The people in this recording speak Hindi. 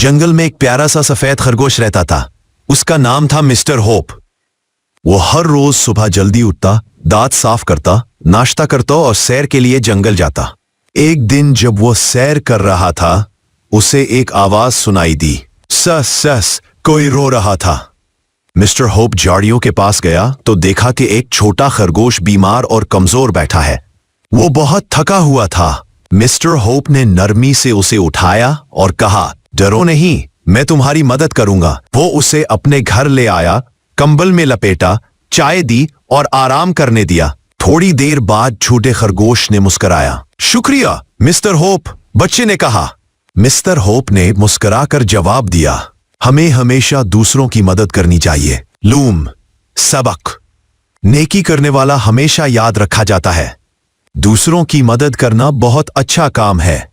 जंगल में एक प्यारा सा सफेद खरगोश रहता था। उसका नाम था मिस्टर होप। वो हर रोज सुबह जल्दी उठता, दांत साफ करता, नाश्ता करता और सैर के लिए जंगल जाता। एक दिन जब वो सैर कर रहा था, उसे एक आवाज सुनाई दी। सस सस, कोई रो रहा था। मिस्टर होप झाड़ियों के पास गया तो देखा कि एक छोटा खरगोश बीमार और कमजोर बैठा है। वो बहुत थका हुआ था। मिस्टर होप ने नरमी से उसे उठाया और कहा, डरो नहीं, मैं तुम्हारी मदद करूंगा। वो उसे अपने घर ले आया, कंबल में लपेटा, चाय दी और आराम करने दिया। थोड़ी देर बाद छोटे खरगोश ने मुस्कुराया। शुक्रिया मिस्टर होप, बच्चे ने कहा। मिस्टर होप ने मुस्कुराकर जवाब दिया, हमें हमेशा दूसरों की मदद करनी चाहिए। लूम सबक, नेकी करने वाला हमेशा याद रखा जाता है। दूसरों की मदद करना बहुत अच्छा काम है।